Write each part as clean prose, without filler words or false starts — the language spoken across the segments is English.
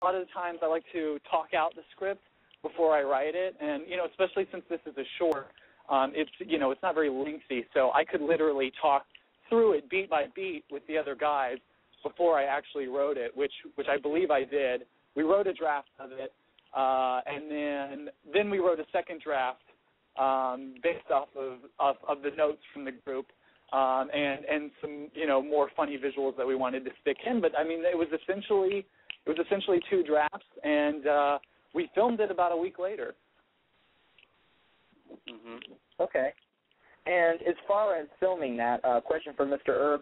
a lot of the times I like to talk out the script before I write it, and, especially since this is a short, it's not very lengthy, so I could literally talk through it beat by beat with the other guys before I actually wrote it, which I believe I did. We wrote a draft of it, and then we wrote a second draft based off of the notes from the group, and some more funny visuals that we wanted to stick in. But I mean, it was essentially 2 drafts, and we filmed it about a week later. Mm-hmm. Okay. And as far as filming that, question for Mr. Erb.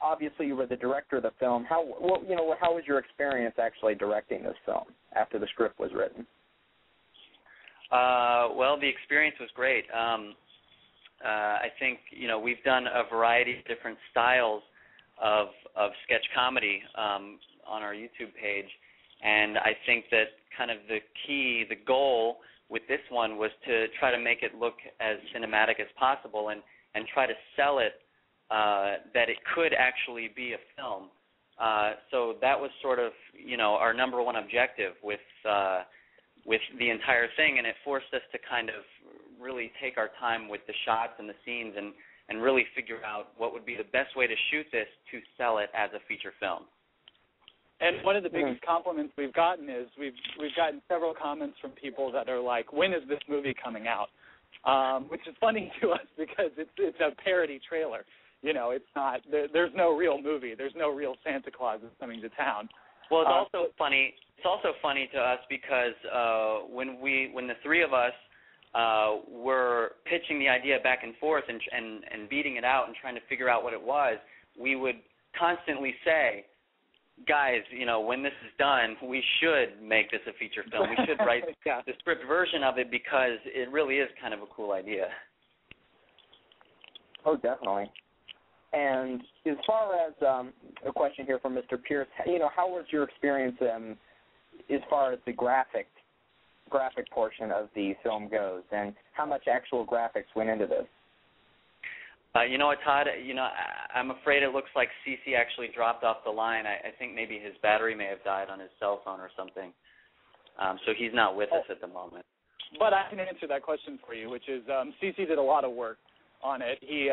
Obviously, you were the director of the film. How was your experience actually directing this film after the script was written? Well, the experience was great. I think we've done a variety of different styles of sketch comedy on our YouTube page, and I think that kind of the goal with this one was to try to make it look as cinematic as possible and try to sell it that it could actually be a film. So that was sort of, our number one objective with the entire thing, and it forced us to kind of really take our time with the shots and the scenes and really figure out what would be the best way to shoot this to sell it as a feature film. And one of the biggest compliments we've gotten is we've gotten several comments from people that are like, when is this movie coming out? Which is funny to us because it's a parody trailer. It's not. There's no real movie. There's no real Santa Claus that's coming to town. Well, it's also funny. It's also funny to us because when the three of us were pitching the idea back and forth and beating it out and trying to figure out what it was, we would constantly say, guys, when this is done, we should make this a feature film. We should write the script version of it because it really is kind of a cool idea. Oh, definitely. And as far as a question here from Mr. Pearce, how was your experience as far as the graphic portion of the film goes, and how much actual graphics went into this? You know what, Todd? I'm afraid it looks like CC actually dropped off the line. I think maybe his battery may have died on his cell phone or something. So he's not with us at the moment. But I can answer that question for you, which is CC did a lot of work on it. He,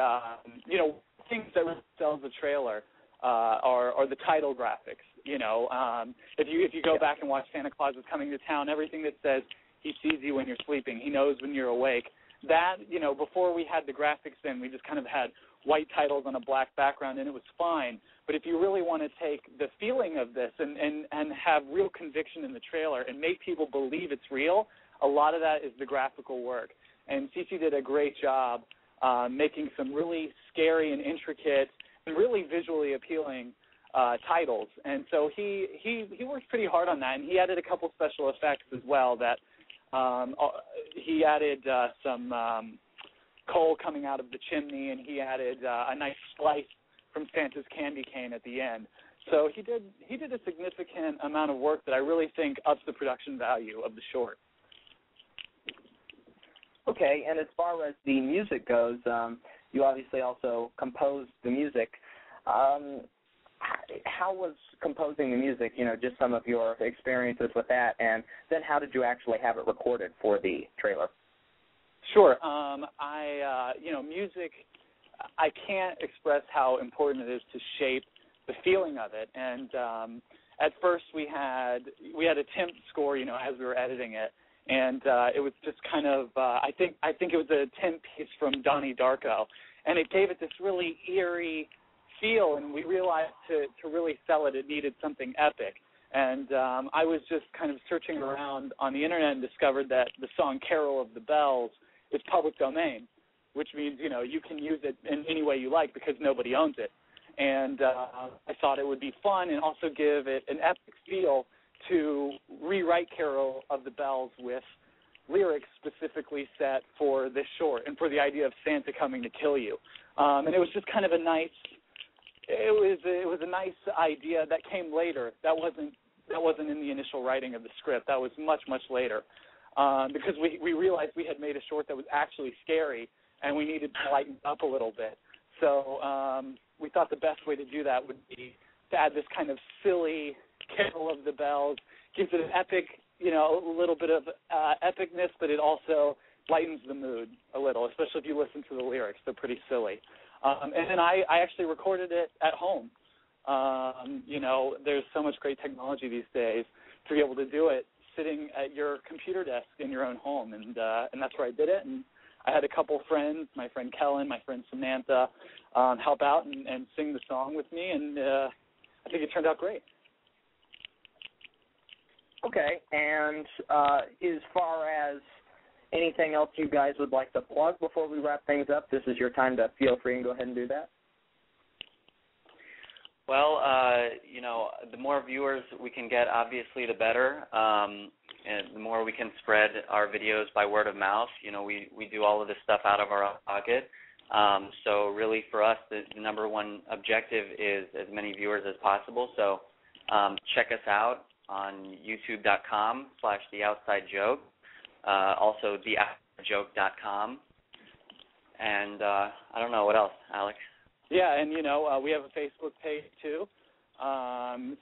things that sells the trailer are the title graphics. If you go back and watch Santa Claus is Coming to Town, everything that says he sees you when you're sleeping, he knows when you're awake. That, before we had the graphics in, we just kind of had white titles on a black background, and it was fine. But if you really want to take the feeling of this and have real conviction in the trailer and make people believe it's real, a lot of that is the graphical work. And CC did a great job making some really scary and intricate and really visually appealing titles. And so he worked pretty hard on that, and he added a couple special effects as well that he added some coal coming out of the chimney, and he added a nice slice from Santa's candy cane at the end. So he did a significant amount of work that I really think ups the production value of the short. Okay, and as far as the music goes, you obviously also composed the music. How was composing the music, just some of your experiences with that, and then how did you actually have it recorded for the trailer? Sure. Music, I can't express how important it is to shape the feeling of it. And at first we had a temp score, as we were editing it, and it was just kind of, I think it was a temp piece from Donnie Darko, and it gave it this really eerie feel, and we realized to really sell it needed something epic. And I was just kind of searching around on the internet and discovered that the song Carol of the Bells is public domain, which means, you can use it in any way you like because nobody owns it. And I thought it would be fun and also give it an epic feel to rewrite Carol of the Bells with lyrics specifically set for this short and for the idea of Santa coming to kill you. And it was just kind of a nice idea that came later. That wasn't in the initial writing of the script. That was much, much later. Because we realized we had made a short that was actually scary and we needed to lighten it up a little bit. So we thought the best way to do that would be to add this kind of silly carol of the bells, gives it an epic, you know, a little bit of epicness, but it also lightens the mood a little, especially if you listen to the lyrics. They're pretty silly. And then I actually recorded it at home. You know, there's so much great technology these days to be able to do it sitting at your computer desk in your own home, and that's where I did it. And I had a couple friends, my friend Kellen, my friend Samantha, help out and sing the song with me, and I think it turned out great. Okay, and as far as anything else you guys would like to plug before we wrap things up, this is your time to feel free and go ahead and do that. Well, you know, the more viewers we can get, obviously, the better. And the more we can spread our videos by word of mouth. You know, we do all of this stuff out of our own pocket. So really for us, the number one objective is as many viewers as possible. So check us out on youtube.com/theoutsidejoke. Also theoutsidejoke.com. And I don't know, what else, Alex? Yeah, and, you know, we have a Facebook page, too.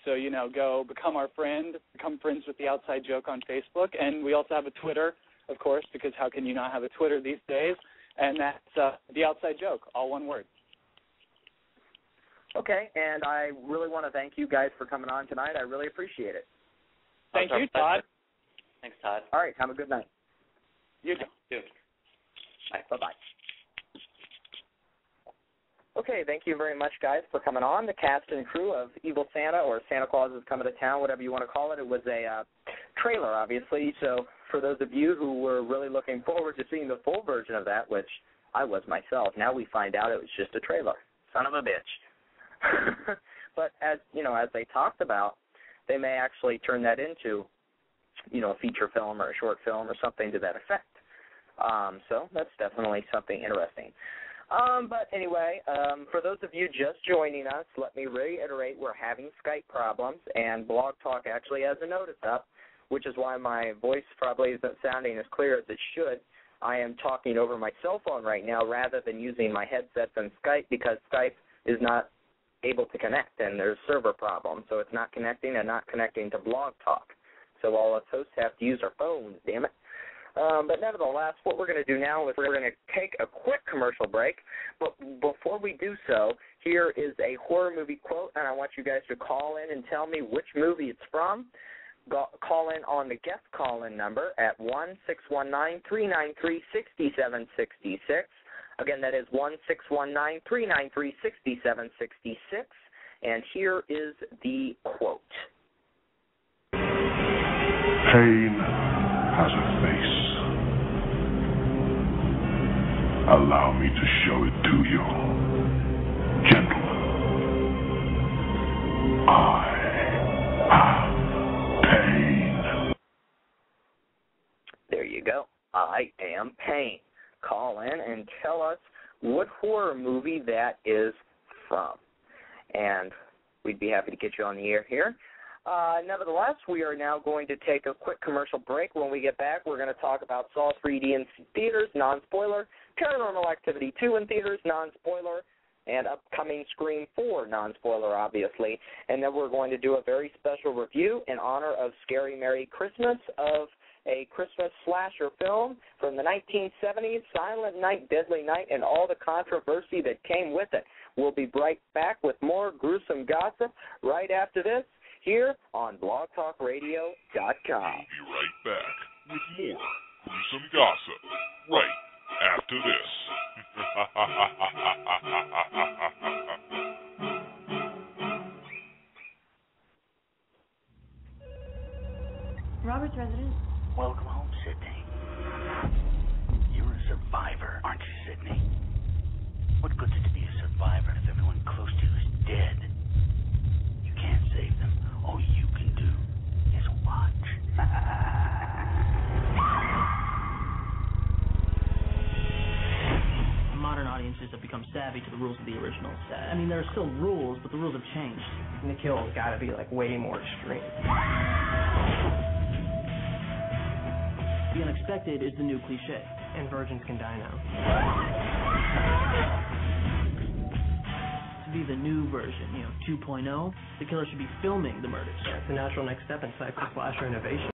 So, you know, go become our friend, become friends with The Outside Joke on Facebook. And we also have a Twitter, of course, because how can you not have a Twitter these days? And that's The Outside Joke, all one word. Okay, and I really want to thank you guys for coming on tonight. I really appreciate it. Thank you, Todd. Thanks, Todd. All right, have a good night. You too. Bye. Bye-bye. Okay, thank you very much, guys, for coming on. The cast and crew of Evil Santa, or Santa Claus is Coming to Town, whatever you want to call it. It was a trailer, obviously, so for those of you who were really looking forward to seeing the full version of that, which I was myself, now we find out it was just a trailer. Son of a bitch. But as you know, as they talked about, they may actually turn that into, you know, a feature film or a short film or something to that effect. So that's definitely something interesting. But anyway, for those of you just joining us, let me reiterate we're having Skype problems, and Blog Talk actually has a notice up, which is why my voice probably isn't sounding as clear as it should. I am talking over my cell phone right now rather than using my headsets and Skype, because Skype is not able to connect, and there's server problems, so it's not connecting and not connecting to Blog Talk. So all us hosts have to use our phones, damn it. But nevertheless, what we're going to do now is we're going to take a quick commercial break. But before we do so, here is a horror movie quote, and I want you guys to call in and tell me which movie it's from. Call in on the guest call-in number at 1-619-393-6766. Again, that is 1-619-393-6766. And here is the quote. Pain has a face. Allow me to show it to you. Gentlemen, I am pain. There you go. I am pain. Call in and tell us what horror movie that is from. And we'd be happy to get you on the air here. Nevertheless, we are now going to take a quick commercial break. When we get back, we're going to talk about Saw 3D in theaters, non-spoiler, Paranormal Activity 2 in theaters, non-spoiler, and upcoming Scream 4, non-spoiler, obviously. And then we're going to do a very special review in honor of Scary Merry Christmas of a Christmas slasher film from the 1970s, Silent Night, Deadly Night, and all the controversy that came with it. We'll be right back with more Gruesome Gossip right after this, here on blogtalkradio.com. We'll be right back with more Gruesome Gossip right after this. Robert's residence. Welcome home, Sydney. You're a survivor, aren't you, Sydney? What good's it to be a survivor if everyone close to you is dead? You can't save them. All you can do is watch. Modern audiences have become savvy to the rules of the originals. I mean, there are still rules, but the rules have changed. And the kill's got to be, like, way more extreme. The unexpected is the new cliche. And virgins can die now. be the new version, 2.0. The killer should be filming the murders. Yeah, it's a natural next step in cypher slasher innovation.